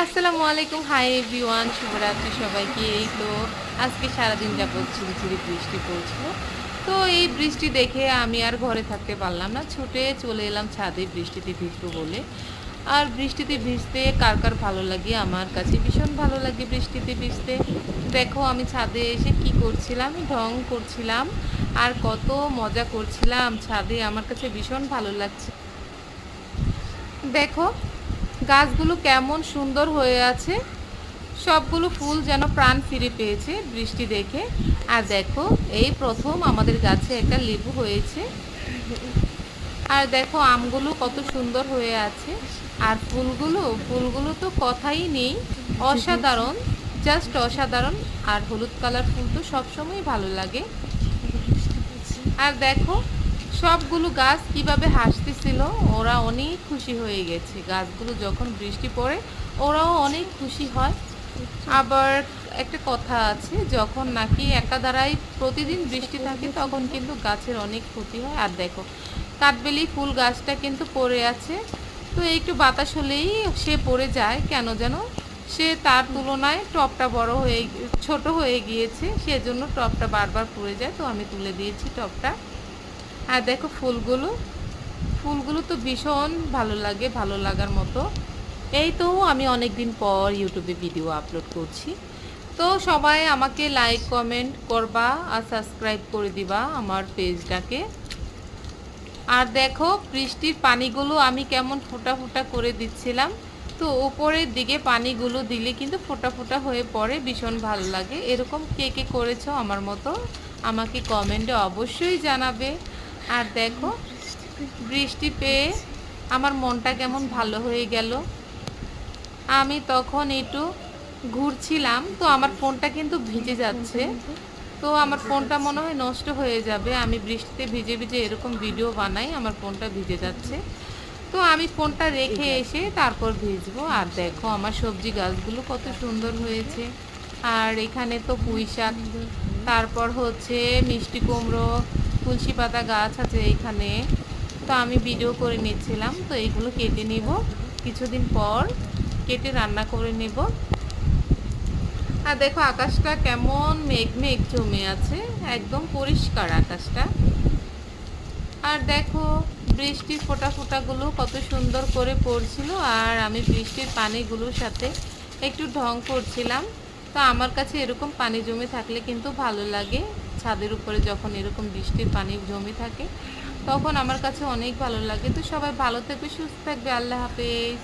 আসসালামু আলাইকুম, hi everyone, শুভরাত্রি সবাইকে। এই তো আজকে সারাদিন যাবৎ ঝিরি ঝিরি বৃষ্টি পড়ছিল। তো এই বৃষ্টি দেখে আমি আর ঘরে থাকতে পারলাম না, ছুটে চলে এলাম ছাদে বৃষ্টিতে ভিজবো বলে। আর বৃষ্টিতে ভিজতে কার কার ভালো লাগে? আমার কাছে ভীষণ ভালো লাগে বৃষ্টিতে ভিজতে। দেখো আমি ছাদে এসে কি করছিলাম, ঢং করছিলাম আর কত মজা করছিলাম ছাদে। আমার কাছে ভীষণ ভালো লাগছে। দেখো গাছগুলো কেমন সুন্দর হয়ে আছে, সবগুলো ফুল যেন প্রাণ ফিরে পেয়েছে বৃষ্টি দেখে। আর দেখো এই প্রথম আমাদের গাছে একটা লেবু হয়েছে। আর দেখো আমগুলো কত সুন্দর হয়ে আছে। আর ফুলগুলো তো কথাই নেই, অসাধারণ, জাস্ট অসাধারণ। আর হলুদ কালার ফুল তো সবসময় ভালো লাগে। আর দেখো সবগুলো গাছ কিভাবে হাসতেছিল, ওরা অনেক খুশি হয়ে গেছে। গাছগুলো যখন বৃষ্টি পড়ে ওরাও অনেক খুশি হয়। আবার একটা কথা আছে, যখন নাকি একাধারায় প্রতিদিন বৃষ্টি থাকে তখন কিন্তু গাছের অনেক ক্ষতি হয়। আর দেখো কাঠবেলি ফুল গাছটা কিন্তু পড়ে আছে, তো একটু বাতাস হলেই সে পড়ে যায় কেন যেন। সে তার তুলনায় টবটা ছোট হয়ে গিয়েছে, সেজন্য টবটা বারবার পড়ে যায়। তো আমি তুলে দিয়েছি টবটা। আর দেখো ফুলগুলো ফুলগুলো তো ভীষণ ভালো লাগে, ভালো লাগার মতো। এই তো আমি অনেক দিন পর ইউটিউবে ভিডিও আপলোড করছি, তো সবাই আমাকে লাইক কমেন্ট করবা আর সাবস্ক্রাইব করে দিবা আমার পেজটাকে। আর দেখো বৃষ্টির পানিগুলো আমি কেমন ফোঁটা ফোঁটা করে দিচ্ছিলাম, তো উপরের দিকে পানিগুলো দিলে কিন্তু ফোঁটা ফোঁটা হয়ে পড়ে, ভীষণ ভালো লাগে। এরকম কে কে করেছো আমার মতো আমাকে কমেন্টে অবশ্যই জানাবে। আর দেখো বৃষ্টি পেয়ে আমার মনটা কেমন ভালো হয়ে গেল। আমি তখন একটু ঘুরছিলাম, তো আমার ফোনটা কিন্তু ভিজে যাচ্ছে। তো আমার ফোনটা মনে হয় নষ্ট হয়ে যাবে, আমি বৃষ্টিতে ভিজে ভিজে এরকম ভিডিও বানাই, আমার ফোনটা ভিজে যাচ্ছে। তো আমি ফোনটা রেখে এসে তারপর ভিজবো। আর দেখো আমার সবজি গাছগুলো কত সুন্দর হয়েছে। আর এখানে তো পুঁই শাক, তারপর হচ্ছে মিষ্টি কুমড়ো, তুলসী পাতা গাছ আছে এইখানে। তো আমি ভিডিও করে নিচ্ছিলাম, তো এইগুলো কেটে নিব কিছুদিন পর, কেটে রান্না করে নেব। আর দেখো আকাশটা কেমন মেঘ মেঘ জমে আছে, একদম পরিষ্কার আকাশটা। আর দেখো বৃষ্টির ফোঁটা ফোঁটাগুলো কত সুন্দর করে পড়ছিল, আর আমি বৃষ্টির পানিগুলোর সাথে একটু ঢং করছিলাম। তো আমার কাছে এরকম পানি জমে থাকলে কিন্তু ভালো লাগে। ছাদের উপরে যখন এরকম বৃষ্টির পানি জমে থাকে তখন আমার কাছে অনেক ভালো লাগে। তো সবাই ভালো থাকবে, সুস্থ থাকবে, আল্লাহ হাফেজ।